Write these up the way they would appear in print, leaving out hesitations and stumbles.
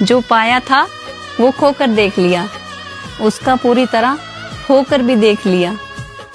जो पाया था वो खोकर देख लिया, उसका पूरी तरह होकर भी देख लिया।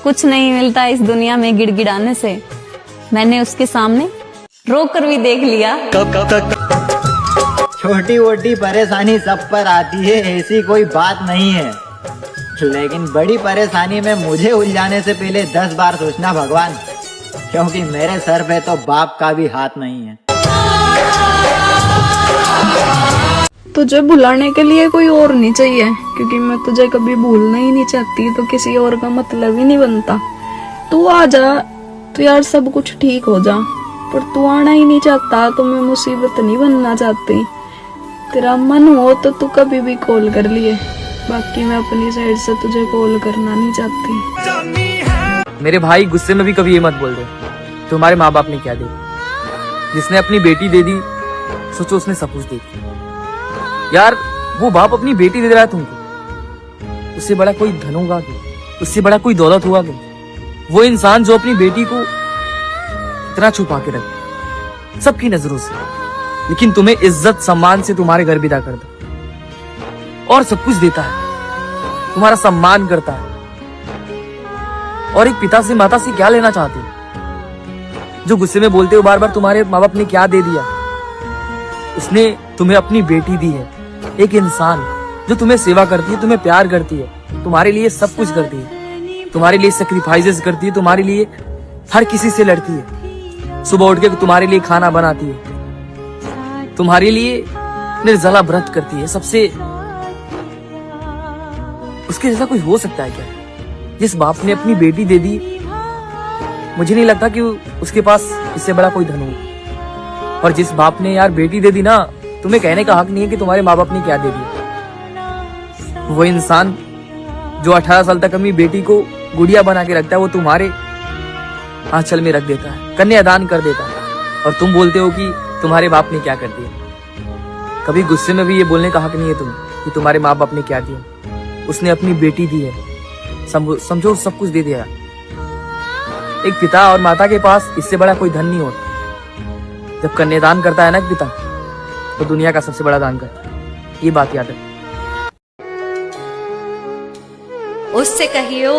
कुछ नहीं मिलता इस दुनिया में गिड़गिड़ाने से, मैंने उसके सामने रोकर भी देख लिया। छोटी मोटी परेशानी सब पर आती है, ऐसी कोई बात नहीं है, लेकिन बड़ी परेशानी में मुझे उलझाने से पहले 10 बार सोचना भगवान, क्योंकि मेरे सर पे तो बाप का भी हाथ नहीं है। तुझे भुलाने के लिए कोई और नहीं चाहिए, क्योंकि मैं तुझे कभी भूलना ही नहीं चाहती, तो किसी और का मतलब ही नहीं बनता। तू आ जा तो यार सब कुछ ठीक हो जा, पर तू आना ही नहीं चाहता तो मैं मुसीबत नहीं बनना चाहती। तेरा मन हो तो तू कभी भी कॉल कर लिए, बाकी मैं अपनी साइड से तुझे कॉल करना नहीं चाहती। मेरे भाई गुस्से में भी कभी ये मत बोल दे तुम्हारे माँ बाप ने क्या दे, जिसने अपनी बेटी दे दी, सोचो उसने सब कुछ दे दिया। यार वो बाप अपनी बेटी दे रहा है तुमको, उससे बड़ा कोई धन होगा क्या? उससे बड़ा कोई दौलत हुआ क्या? वो इंसान जो अपनी बेटी को इतना छुपा के रखे सबकी नजरों से, लेकिन तुम्हें इज्जत सम्मान से तुम्हारे घर विदा कर दे और सब कुछ देता है, तुम्हारा सम्मान करता है। और एक पिता से माता से क्या लेना चाहते हो जो गुस्से में बोलते हो बार बार तुम्हारे माँ बाप ने क्या दे दिया? उसने तुम्हें अपनी बेटी दी है, एक इंसान जो तुम्हें सेवा करती है, तुम्हें प्यार करती है, तुम्हारे लिए सब कुछ करती है, तुम्हारे लिए सैक्रिफाइसेस करती है, तुम्हारे लिए हर किसी से लड़ती है, सुबह उठ के तुम्हारे लिए खाना बनाती है, तुम्हारे लिए निर्जला व्रत करती है। सबसे उसके जैसा कोई हो सकता है क्या? जिस बाप ने अपनी बेटी दे दी, मुझे नहीं लगता कि उसके पास इससे बड़ा कोई धन हो। और जिस बाप ने यार बेटी दे दी ना, तुम्हें कहने का हक नहीं है कि तुम्हारे माँ बाप ने क्या दे दिया। वो इंसान जो 18 साल तक अपनी बेटी को गुड़िया बना के रखता है, वो तुम्हारे आंचल में रख देता है, कन्यादान कर देता है, और तुम बोलते हो कि तुम्हारे बाप ने क्या कर दिया। कभी गुस्से में भी ये बोलने का हक नहीं है तुम कि तुम्हारे माँ बाप ने क्या दिया। उसने अपनी बेटी दी है, समझो सब कुछ दे दिया। एक पिता और माता के पास इससे बड़ा कोई धन नहीं होता। जब कन्यादान करता है ना पिता, तो दुनिया का सबसे बड़ा दान करता है, ये बात याद है। उससे कहियो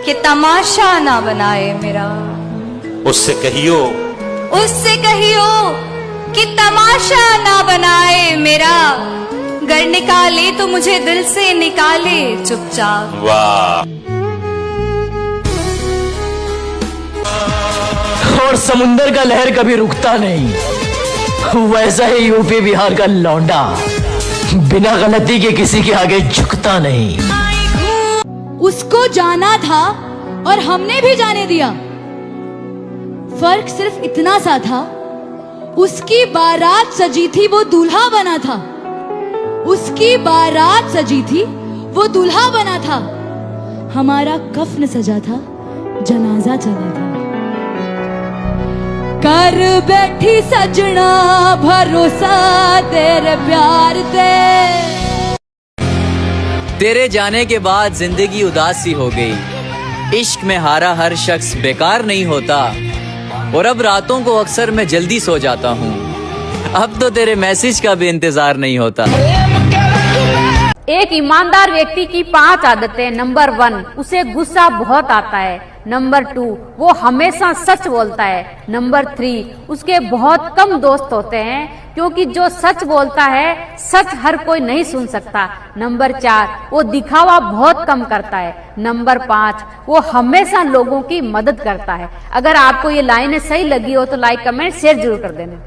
कि तमाशा ना बनाए मेरा, उससे कहियो कि तमाशा ना बनाए मेरा, गर निकाले तो मुझे दिल से निकाले चुपचाप। वाह। और समुंदर का लहर कभी रुकता नहीं, वैसा ही यूपी बिहार का लौंडा बिना गलती के किसी के आगे झुकता नहीं। उसको जाना था और हमने भी जाने दिया, फर्क सिर्फ इतना सा था, उसकी बारात सजी थी वो दूल्हा बना था, उसकी बारात सजी थी वो दूल्हा बना था, हमारा कफन सजा था, जनाजा चला था। कर बैठी सजना भरोसा तेरे प्यार ते। तेरे जाने के बाद जिंदगी उदास सी हो गई, इश्क में हारा हर शख्स बेकार नहीं होता, और अब रातों को अक्सर मैं जल्दी सो जाता हूँ, अब तो तेरे मैसेज का भी इंतजार नहीं होता। एक ईमानदार व्यक्ति की 5 आदतें। नंबर 1, उसे गुस्सा बहुत आता है। नंबर 2, वो हमेशा सच बोलता है। नंबर 3, उसके बहुत कम दोस्त होते हैं, क्योंकि जो सच बोलता है सच हर कोई नहीं सुन सकता। नंबर 4, वो दिखावा बहुत कम करता है। नंबर 5, वो हमेशा लोगों की मदद करता है। अगर आपको ये लाइनें सही लगी हो तो लाइक कमेंट शेयर जरूर कर देना।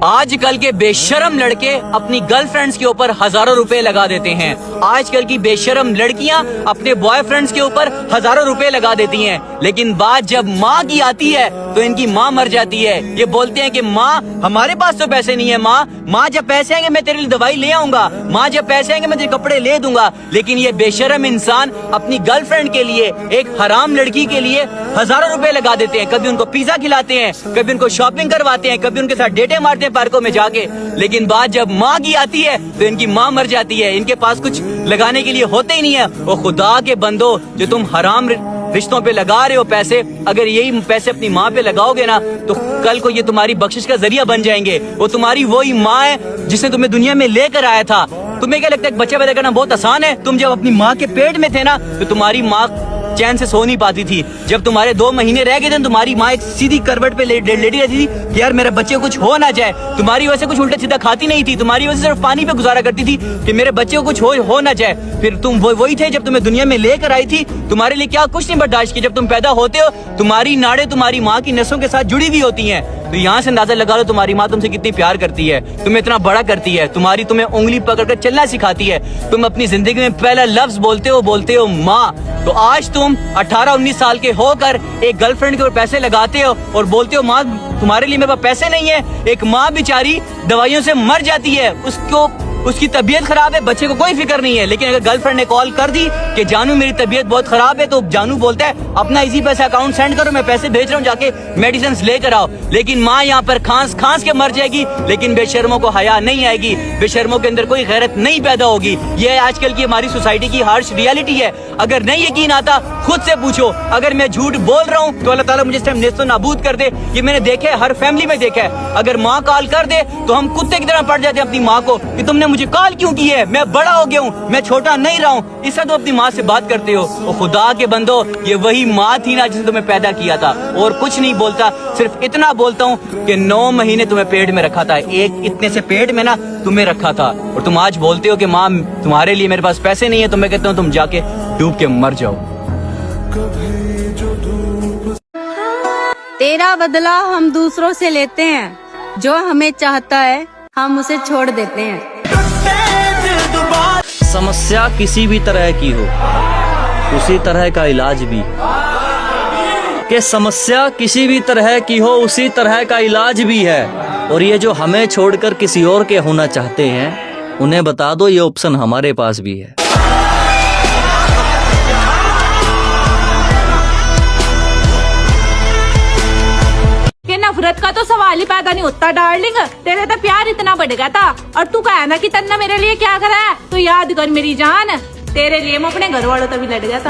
आजकल के बेशरम लड़के अपनी गर्लफ्रेंड्स के ऊपर हजारों रुपए लगा देते हैं। आजकल की बेशरम लड़कियां अपने बॉयफ्रेंड्स के ऊपर हजारों रुपए लगा देती हैं, लेकिन बात जब माँ की आती है तो इनकी माँ मर जाती है। ये बोलते हैं कि माँ हमारे पास तो पैसे नहीं है, माँ जब पैसे आएंगे मैं तेरे लिए दवाई ले आऊंगा, माँ जब पैसे आएंगे मैं तेरे कपड़े ले दूंगा। लेकिन ये बेशरम इंसान अपनी गर्लफ्रेंड के लिए, एक हराम लड़की के लिए हजारों रुपए लगा देते हैं। कभी उनको पिज्जा खिलाते हैं, कभी उनको शॉपिंग करवाते हैं, कभी उनके साथ डेटे मारते हैं पार्कों में जाके। लेकिन बात जब माँ की आती है तो इनकी माँ मर जाती है, इनके पास कुछ लगाने के लिए होते ही नहीं है। और खुदा के बंदो, जो तुम हराम रिश्तों पे लगा रहे हो पैसे, अगर यही पैसे अपनी माँ पे लगाओगे ना तो कल को ये तुम्हारी बख्शिश का जरिया बन जाएंगे। वो तुम्हारी वही माँ है जिसने तुम्हें दुनिया में लेकर आया था। तुम्हें क्या लगता है बच्चा पैदा करना बहुत आसान है? तुम जब अपनी माँ के पेट में थे ना तो तुम्हारी माँ चैन से सो नहीं पाती थी। जब तुम्हारे 2 महीने रह गए थे तुम्हारी माँ एक सीधी करवट पे लेटी रहती थी कि यार मेरे बच्चे को कुछ हो ना जाए। तुम्हारी वजह से कुछ उल्टा सीधा खाती नहीं थी, तुम्हारी वजह से सिर्फ पानी पे गुजारा करती थी कि मेरे बच्चे को कुछ हो ना जाए। फिर तुम वही थे जब तुम्हें दुनिया में लेकर आई थी। तुम्हारे लिए क्या कुछ नहीं बर्दाश्त किया। जब तुम पैदा होते हो तुम्हारी नाड़े तुम्हारी माँ की नसों के साथ जुड़ी हुई होती हैं। तो यहाँ से अंदाजा लगा लो तुम्हारी माँ तुमसे कितनी प्यार करती है, तुम्हें इतना बड़ा करती है, तुम्हें उंगली पकड़कर चलना सिखाती है। तुम अपनी जिंदगी में पहला लफ्ज बोलते हो माँ। तो आज तुम 18-19 साल के होकर एक गर्लफ्रेंड के ऊपर पैसे लगाते हो और बोलते हो माँ तुम्हारे लिए मेरे पास पैसे नहीं है। एक माँ बेचारी दवाइयों से मर जाती है, उसकी तबीयत खराब है, बच्चे को कोई फिक्र नहीं है। लेकिन अगर गर्लफ्रेंड ने कॉल कर दी कि जानू मेरी तबीयत बहुत खराब है तो जानू बोलता है अपना इसी पैसा अकाउंट सेंड करो, मैं पैसे भेज रहा हूँ, जाके मेडिसिन लेकर आओ। लेकिन माँ यहाँ पर खांस के मर जाएगी, लेकिन बेशर्मों को हया नहीं आएगी, बेशर्मों के अंदर कोई गैरत नहीं पैदा होगी। ये आजकल की हमारी सोसाइटी की हार्श रियलिटी है। अगर नहीं यकीन आता खुद से पूछो। अगर मैं झूठ बोल रहा हूँ तो अल्लाह ताला मुझे इस टाइम नेस्तो नाबूद कर दे। ये मैंने देखा है, हर फैमिली में देखा है। अगर माँ कॉल कर दे तो हम कुत्ते की तरह पड़ जाते हैं अपनी माँ को कि तुमने मुझे कॉल क्यों की है, मैं बड़ा हो गया हूँ, मैं छोटा नहीं रहा हूँ। इससे तो अपनी माँ से बात करते हो। तो खुदा के बंदो ये वही माँ थी ना जिसने तुम्हें पैदा किया था। और कुछ नहीं बोलता, सिर्फ इतना बोलता हूँ कि 9 महीने तुम्हें पेट में रखा था, एक इतने से पेट में ना तुम्हें रखा था। और तुम आज बोलते हो कि माँ तुम्हारे लिए मेरे पास पैसे नहीं है। तो मैं कहता हूँ तुम जाके डूब के मर जाओ। तेरा बदला हम दूसरों से लेते हैं, जो हमें चाहता है हम उसे छोड़ देते हैं। समस्या किसी भी तरह की हो उसी तरह का इलाज भी, कि समस्या किसी भी तरह की हो उसी तरह का इलाज भी है। और ये जो हमें छोड़कर किसी और के होना चाहते हैं उन्हें बता दो ये ऑप्शन हमारे पास भी है। नफरत का तो सवाल ही पैदा नहीं होता डार्लिंग, तेरे तो प्यार इतना बढ़ गया था। और तू कहा ना कि तन्ना मेरे लिए क्या करा है, तो याद कर मेरी जान, तेरे लिए मैं अपने घर वालों तभी लड़ गया था।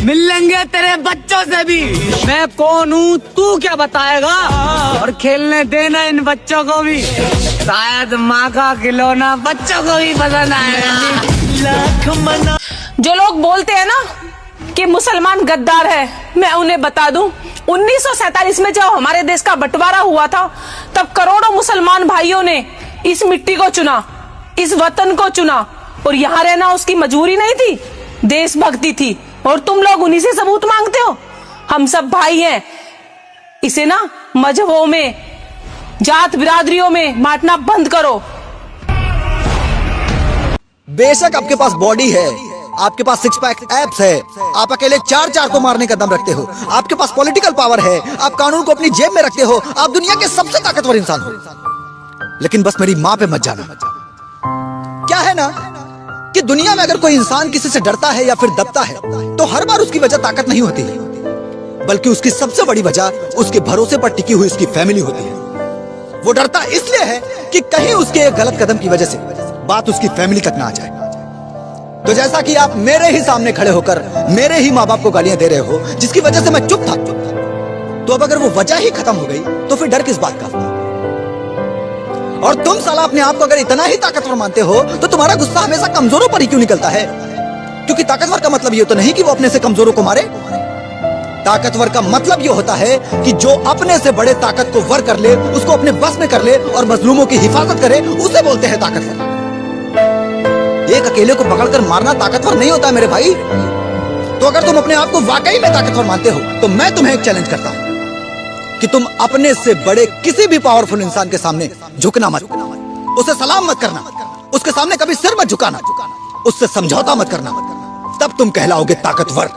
मिल लेंगे तेरे बच्चों से भी, मैं कौन हूँ तू क्या बताएगा। और खेलने देना इन बच्चों को भी, शायद माँ का खिलौना बच्चों को भी पसंद आएगा। जो लोग बोलते हैं ना कि मुसलमान गद्दार है, मैं उन्हें बता दूं 1947 में जब हमारे देश का बंटवारा हुआ था तब करोड़ों मुसलमान भाइयों ने इस मिट्टी को चुना, इस वतन को चुना। और यहाँ रहना उसकी मजबूरी नहीं थी, देशभक्ति थी। और तुम लोग उन्हीं से सबूत मांगते हो। हम सब भाई हैं। इसे ना मजहबों में, जात बिरादरियों में बांटना बंद करो। बेशक आपके पास बॉडी है, आपके पास 6 पैक एब्स है, आप अकेले 4 को मारने का दम रखते हो, आपके पास पॉलिटिकल पावर है, आप कानून को अपनी जेब में रखते हो, आप दुनिया के सबसे ताकतवर इंसान हो। लेकिन बस मेरी माँ पे मत जाना। क्या है ना कि दुनिया में अगर कोई इंसान किसी से डरता है या फिर दबता है तो हर बार उसकी वजह ताकत नहीं होती है, बल्कि उसकी सबसे बड़ी वजह उसके भरोसे पर टिकी हुई उसकी फैमिली होती है। वो डरता इसलिए है कि कहीं उसके एक गलत कदम की वजह से बात उसकी फैमिली तक ना आ जाए। तो जैसा कि आप मेरे ही सामने खड़े होकर मेरे ही माँ बाप को गालियां दे रहे हो जिसकी वजह से मैं चुप था, तो अब अगर वो वजह ही खत्म हो गई तो फिर डर किस बात का। और तुम साला अपने आप को अगर इतना ही ताकतवर मानते हो तो तुम्हारा गुस्सा हमेशा कमजोरों पर ही क्यों निकलता है? क्योंकि ताकतवर का मतलब ये तो नहीं कि वो अपने से कमजोरों को मारे। ताकतवर का मतलब ये होता है कि जो अपने से बड़े ताकत को वर कर ले, उसको अपने बस में कर ले और मजलूमों की हिफाजत करे, उसे बोलते हैं ताकतवर। एक अकेले को पकड़कर मारना ताकतवर नहीं होता मेरे भाई। तो अगर तुम अपने आप को वाकई में ताकतवर मानते हो तो मैं तुम्हें एक चैलेंज करता हूं कि तुम अपने से बड़े किसी भी पावरफुल इंसान के सामने झुकना मत, उसे सलाम मत करना, उसके सामने कभी सिर मत झुकाना, उससे समझौता मत करना, तब तुम कहलाओगे ताकतवर।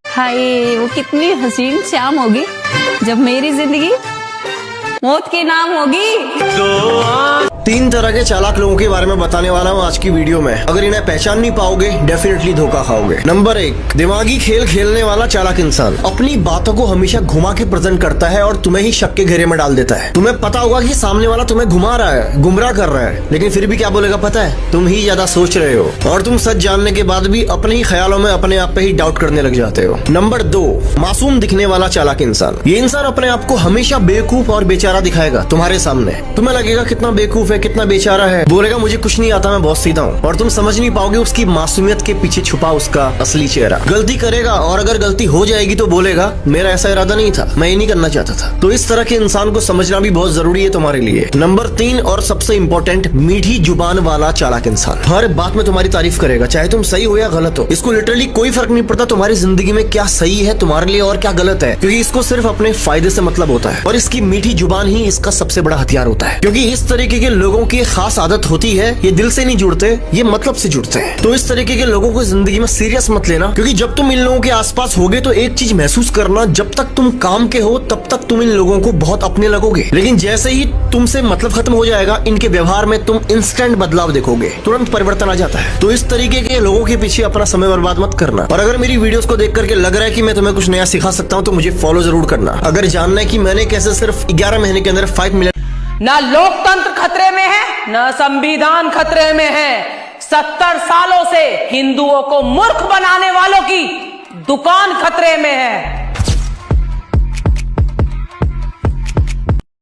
हाय वो कितनी हसीन शाम होगी जब मेरी जिंदगी मौत के नाम होगी। 3 तरह के चालाक लोगों के बारे में बताने वाला हूँ आज की वीडियो में। अगर इन्हें पहचान नहीं पाओगे डेफिनेटली धोखा खाओगे। नंबर 1, दिमागी खेल खेलने वाला चालाक इंसान। अपनी बातों को हमेशा घुमा के प्रेजेंट करता है और तुम्हें ही शक के घेरे में डाल देता है। तुम्हें पता होगा कि सामने वाला तुम्हें घुमा रहा है, गुमराह कर रहा है, लेकिन फिर भी क्या बोलेगा पता है? तुम ही ज्यादा सोच रहे हो और तुम सच जानने के बाद भी अपने ही ख्यालों में अपने आप पे ही डाउट करने लग जाते हो। नंबर 2, मासूम दिखने वाला चालाक इंसान। ये इंसान अपने आप को हमेशा बेवकूफ और बेचारा दिखाएगा तुम्हारे सामने। तुम्हें लगेगा कितना बेवकूफ है, कितना बेचारा है, बोलेगा मुझे कुछ नहीं आता, मैं बहुत सीधा हूँ, और तुम समझ नहीं पाओगे उसकी मासूमियत के पीछे छुपा उसका असली चेहरा। गलती करेगा और अगर गलती हो जाएगी तो बोलेगा मेरा ऐसा इरादा नहीं था, मैं ये नहीं करना चाहता था। तो इस तरह के इंसान को समझना भी बहुत जरूरी है तुम्हारे लिए। नंबर 3 और सबसे इम्पोर्टेंट, मीठी जुबान वाला चालाक इंसान। हर बात में तुम्हारी तारीफ करेगा, चाहे तुम सही हो या गलत हो। इसको लिटरली कोई फर्क नहीं पड़ता तुम्हारी जिंदगी में क्या सही है तुम्हारे लिए और क्या गलत है, क्योंकि इसको सिर्फ अपने फायदे से मतलब होता है। और इसकी मीठी जुबान ही इसका सबसे बड़ा हथियार होता है, क्योंकि इस तरीके के लोगों की खास आदत होती है, ये दिल से नहीं जुड़ते, ये मतलब से जुड़ते हैं। तो इस तरीके के लोगों को जिंदगी में सीरियस मत लेना, क्योंकि जब तुम इन लोगों के आसपास होगे तो एक चीज महसूस करना, जब तक तुम काम के हो तब तक तुम इन लोगों को बहुत अपने लगोगे, लेकिन जैसे ही तुमसे मतलब खत्म हो जाएगा इनके व्यवहार में तुम इंस्टेंट बदलाव देखोगे, तुरंत परिवर्तन आ जाता है। तो इस तरीके के लोगों के पीछे अपना समय बर्बाद मत करना। और अगर मेरी वीडियोस को देख करके लग रहा है कि मैं तुम्हें कुछ नया सिखा सकता हूँ तो मुझे फॉलो जरूर करना। अगर जानना है कि मैंने कैसे सिर्फ 11 महीने के अंदर 5 मिलियन। ना लोकतंत्र खतरे में है, ना संविधान खतरे में है। 70 सालों से हिंदुओं को मूर्ख बनाने वालों की दुकान खतरे में है।